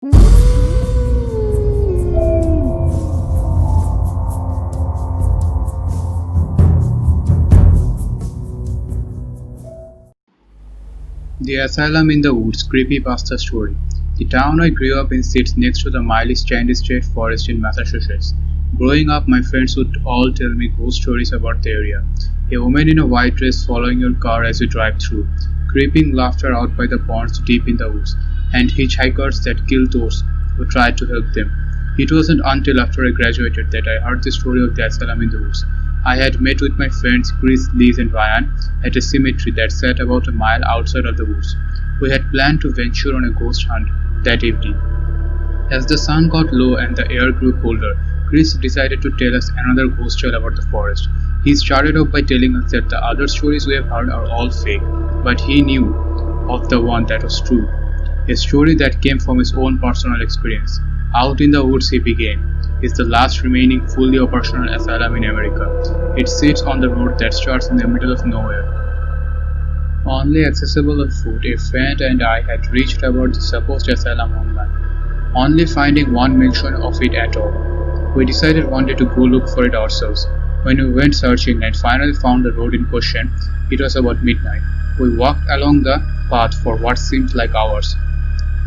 The Asylum in the Woods Creepypasta story. The town I grew up in sits next to the Miley Candy State Forest in Massachusetts. Growing up, my friends would all tell me ghost stories about the area. A woman in a white dress following your car as you drive through, creeping laughter out by the ponds deep in the woods, and hitchhikers that kill those who tried to help them. It wasn't until after I graduated that I heard the story of the asylum in the woods. I had met with my friends Chris, Liz, and Ryan at a cemetery that sat about a mile outside of the woods. We had planned to venture on a ghost hunt that evening. As the sun got low and the air grew colder, Chris decided to tell us another ghost tale about the forest. He started off by telling us that the other stories we have heard are all fake, but he knew of the one that was true. A story that came from his own personal experience. Out in the Woods, he began, is the last remaining fully operational asylum in America. It sits on the road that starts in the middle of nowhere. Only accessible on foot, a friend and I had reached about the supposed asylum online, only finding one mention of it at all. We decided one day to go look for it ourselves. When we went searching and finally found the road in question, it was about midnight. We walked along the path for what seemed like hours.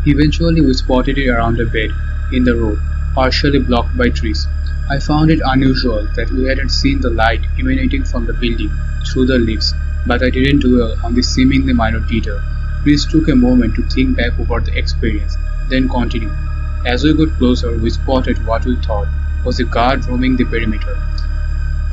Eventually, we spotted it around a bend in the road, partially blocked by trees. I found it unusual that we hadn't seen the light emanating from the building through the leaves, but I didn't dwell on this seemingly minor detail. Chris took a moment to think back over the experience, then continued. As we got closer, we spotted what we thought was a guard roaming the perimeter.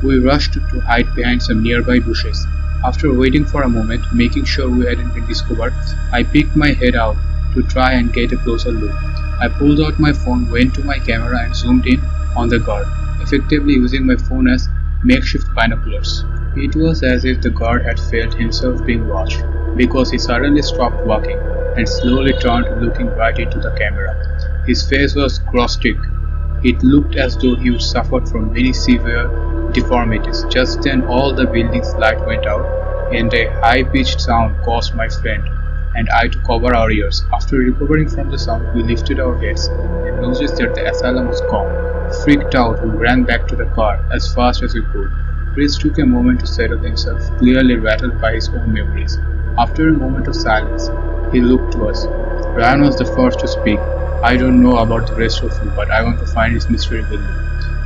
We rushed to hide behind some nearby bushes. After waiting for a moment, making sure we hadn't been discovered, I peeked my head out to try and get a closer look. I pulled out my phone, went to my camera, and zoomed in on the guard, effectively using my phone as makeshift binoculars. It was as if the guard had felt himself being watched, because he suddenly stopped walking and slowly turned, looking right into the camera. His face was grotesque. It looked as though he would suffered from many severe deformities. Just then all the building's light went out, and a high-pitched sound caused my friend and I to cover our ears. After recovering from the sound, we lifted our heads and noticed that the asylum was gone. Freaked out, we ran back to the car as fast as we could. Chris took a moment to settle himself, clearly rattled by his own memories. After a moment of silence, he looked to us. Ryan was the first to speak. I don't know about the rest of you, but I want to find this mystery building.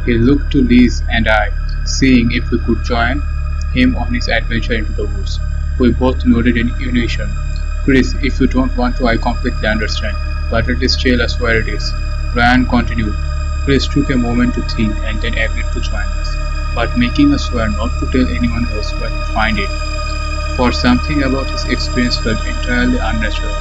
He looked to Liz and I, seeing if we could join him on his adventure into the woods. We both nodded in unison. Chris, if you don't want to, I completely understand, but at least tell us where it is. Ryan continued. Chris took a moment to think and then agreed to join us, but making us swear not to tell anyone else where to find it, for something about his experience felt entirely unnatural.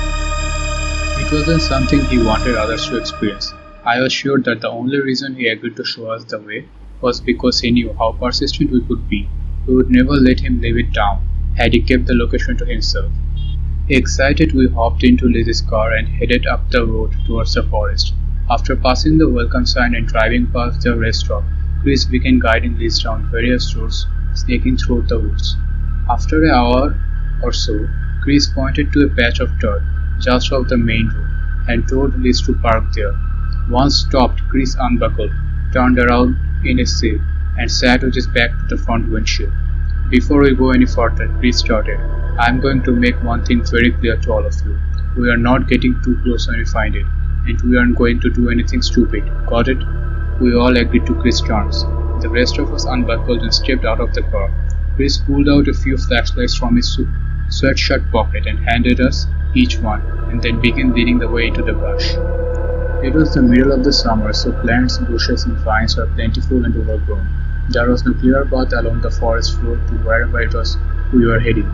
It wasn't something he wanted others to experience. I was sure that the only reason he agreed to show us the way was because he knew how persistent we could be. We would never let him leave it down, had he kept the location to himself. Excited, we hopped into Liz's car and headed up the road towards the forest. After passing the welcome sign and driving past the rest stop, Chris began guiding Liz down various roads, snaking through the woods. After an hour or so, Chris pointed to a patch of dirt just off the main road and told Liz to park there. Once stopped, Chris unbuckled, turned around in a seat, and sat with his back to the front windshield. Before we go any further, Chris started. I'm going to make one thing very clear to all of you. We are not getting too close when we find it, and we aren't going to do anything stupid. Got it? We all agreed to Chris' terms. The rest of us unbuckled and stepped out of the car. Chris pulled out a few flashlights from his sweatshirt pocket and handed us each one, and then began leading the way into the brush. It was the middle of the summer, so plants, bushes, and vines were plentiful and overgrown. There was no clear path along the forest floor to wherever it was we were heading.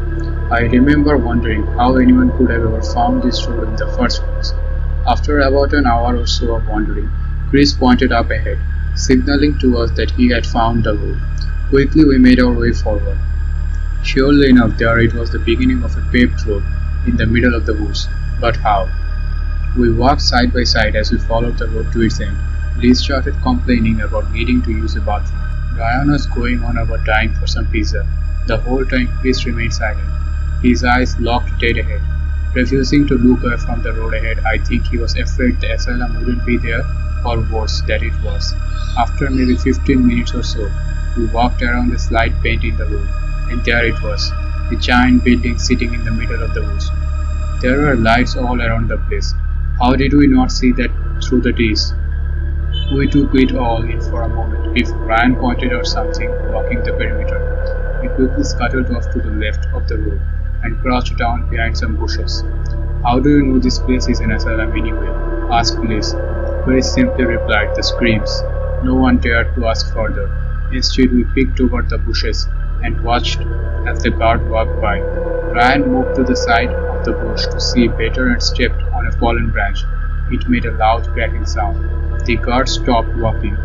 I remember wondering how anyone could have ever found this road in the first place. After about an hour or so of wandering, Chris pointed up ahead, signaling to us that he had found the road. Quickly we made our way forward. Surely enough, there it was, the beginning of a paved road in the middle of the woods. But how? We walked side by side as we followed the road to its end. Liz started complaining about needing to use a bathroom. Ryan was going on about dying for some pizza. The whole time Chris remained silent, his eyes locked dead ahead. refusing to look away from the road ahead. I think he was afraid the asylum wouldn't be there, or worse, that it was. After maybe 15 minutes or so, we walked around the slight bend in the road, and there it was, the giant building sitting in the middle of the woods. There were lights all around the place. How did we not see that through the trees? We took it all in for a moment before Ryan pointed out something blocking the perimeter. We quickly scuttled off to the left of the road and crouched down behind some bushes. "How do you know this place is an asylum anyway?" asked Liz. Very simply replied, "The screams." No one dared to ask further. Instead, we peeked over the bushes and watched as the guard walked by. Ryan moved to the side of the bush to see better and stepped on a fallen branch. It made a loud cracking sound. The guard stopped walking.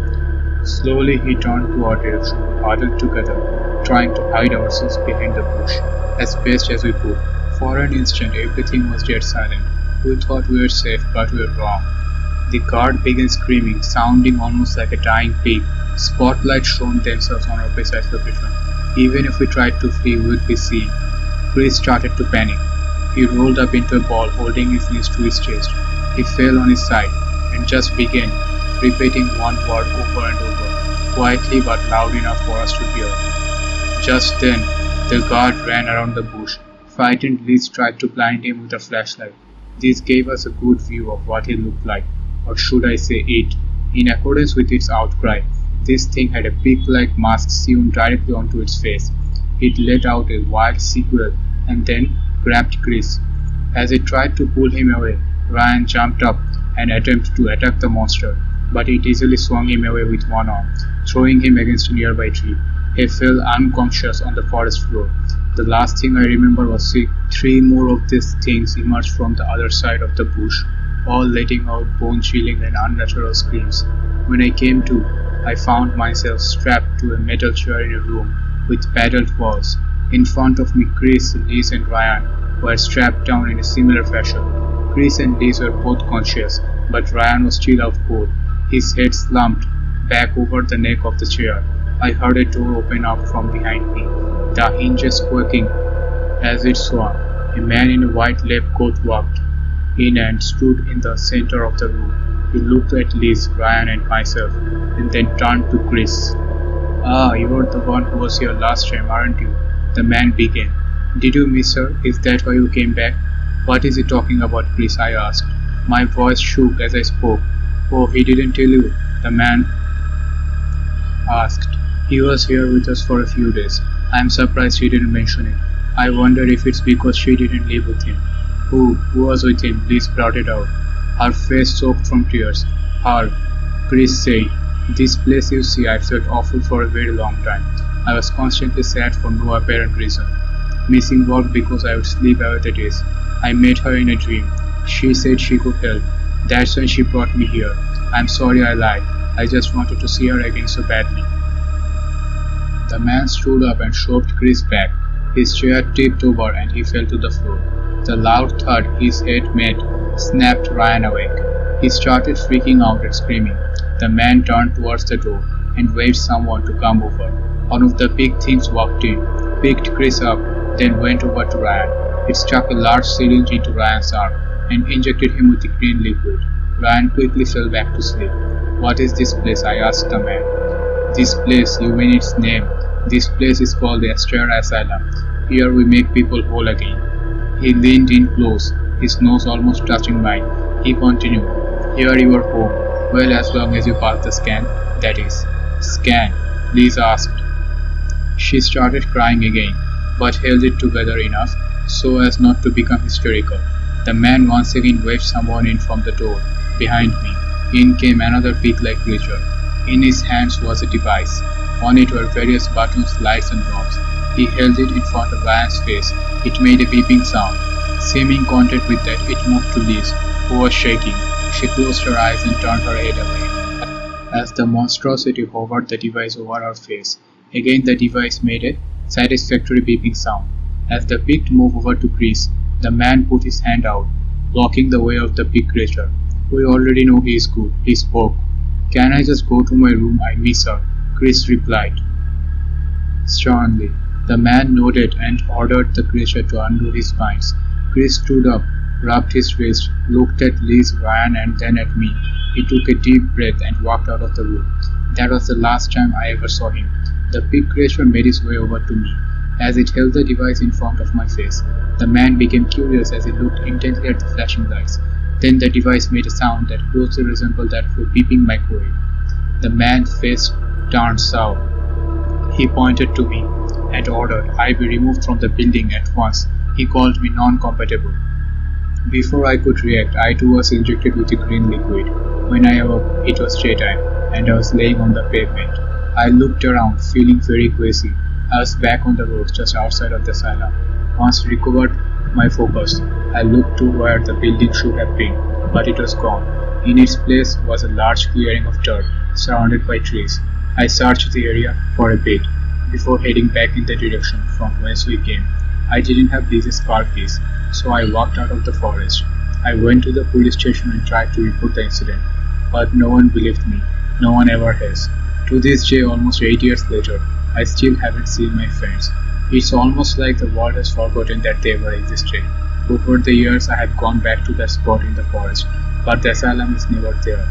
Slowly he turned to our direction. We huddled together, trying to hide ourselves behind the bush as best as we could. For an instant everything was dead silent. We thought we were safe, but we were wrong. The guard began screaming, sounding almost like a dying pig. Spotlights shone themselves on our precise location. Even if we tried to flee, we would be seen. Chris started to panic. He rolled up into a ball, holding his knees to his chest. He fell on his side and just began repeating one word over and over, quietly but loud enough for us to hear. Just then, the guard ran around the bush. Frightened, Liz tried to blind him with a flashlight. This gave us a good view of what he looked like, or should I say it. In accordance with its outcry, this thing had a pig-like mask sewn directly onto its face. It let out a wild squeal and then grabbed Chris. As it tried to pull him away, Ryan jumped up and attempted to attack the monster, but it easily swung him away with one arm, throwing him against a nearby tree. He fell unconscious on the forest floor. The last thing I remember was seeing three more of these things emerge from the other side of the bush, all letting out bone-chilling and unnatural screams. When I came to, I found myself strapped to a metal chair in a room with padded walls. In front of me, Chris, Liz, and Ryan were strapped down in a similar fashion. Chris and Liz were both conscious, but Ryan was still out cold, his head slumped back over the neck of the chair. I heard a door open up from behind me, the hinges squeaking as it swung. A man in a white lab coat walked in and stood in the center of the room. He looked at Liz, Ryan, and myself, and then turned to Chris. "Ah, you're the one who was here last time, aren't you?" the man began. "Did you miss her? Is that why you came back?" "What is he talking about, Chris?" I asked. My voice shook as I spoke. "Oh, he didn't tell you?" the man asked. "He was here with us for a few days. I'm surprised he didn't mention it. I wonder if it's because she didn't live with him." Who was with him?" Liz blurted out, her face soaked from tears. "Her," Chris said. "This place, you see, I felt awful for a very long time. I was constantly sad for no apparent reason. Missing work because I would sleep away the days. I met her in a dream. She said she could help. That's when she brought me here. I'm sorry I lied. I just wanted to see her again so badly." The man stood up and shoved Chris back. His chair tipped over and he fell to the floor. The loud thud his head made snapped Ryan awake. He started freaking out and screaming. The man turned towards the door and waved someone to come over. One of the big things walked in, picked Chris up, then went over to Ryan. It stuck a large syringe into Ryan's arm and injected him with the green liquid. Ryan quickly fell back to sleep. "What is this place?" I asked the man. "This place, you mean its name? This place is called the Asylum. Here we make people whole again." He leaned in close, his nose almost touching mine. He continued, "Here you are home. Well, as long as you pass the scan, that is." "Scan?" Liz asked. She started crying again, but held it together enough so as not to become hysterical. The man once again waved someone in from the door behind me. In came another pig-like creature. In his hands was a device. On it were various buttons, lights, and knobs. He held it in front of Ryan's face. It made a beeping sound. Seeming content with that, it moved to Liz, who was shaking. She closed her eyes and turned her head away. As the monstrosity hovered the device over her face, again the device made a satisfactory beeping sound. As the pig moved over to Chris, the man put his hand out, blocking the way of the pig creature. "We already know he is good," he spoke. "Can I just go to my room? I miss her," Chris replied sternly. The man nodded and ordered the creature to undo his binds. Chris stood up rubbed his wrist, looked at Liz, Ryan, and then at me. He took a deep breath and walked out of the room. That was the last time I ever saw him. The big creature made his way over to me. As it held the device in front of my face, the man became curious as he looked intently at the flashing lights. Then the device made a sound that closely resembled that of a beeping microwave. The man's face turned sour. He pointed to me and ordered I be removed from the building at once. He called me non-compatible. Before I could react, I too was injected with a green liquid. When I awoke, it was daytime, and I was laying on the pavement. I looked around, feeling very queasy. I was back on the road just outside of the asylum. Once recovered my focus, I looked to where the building should have been, but it was gone. In its place was a large clearing of dirt, surrounded by trees. I searched the area for a bit, before heading back in the direction from whence we came. I didn't have Liz's car keys, so I walked out of the forest. I went to the police station and tried to report the incident, but no one believed me. No one ever has. To this day, almost 8 years later, I still haven't seen my friends. It's almost like the world has forgotten that they ever existed. Over the years, I have gone back to that spot in the forest, but the asylum is never there.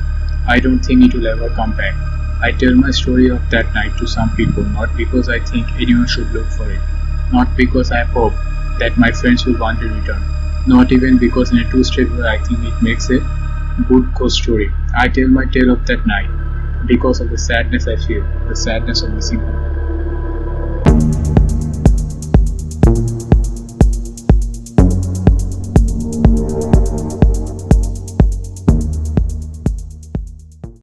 I don't think it will ever come back. I tell my story of that night to some people, not because I think anyone should look for it, not because I hope that my friends will one day return, not even because in a two-state way I think it makes a good ghost story. I tell my tale of that night because of the sadness I feel, the sadness of missing home.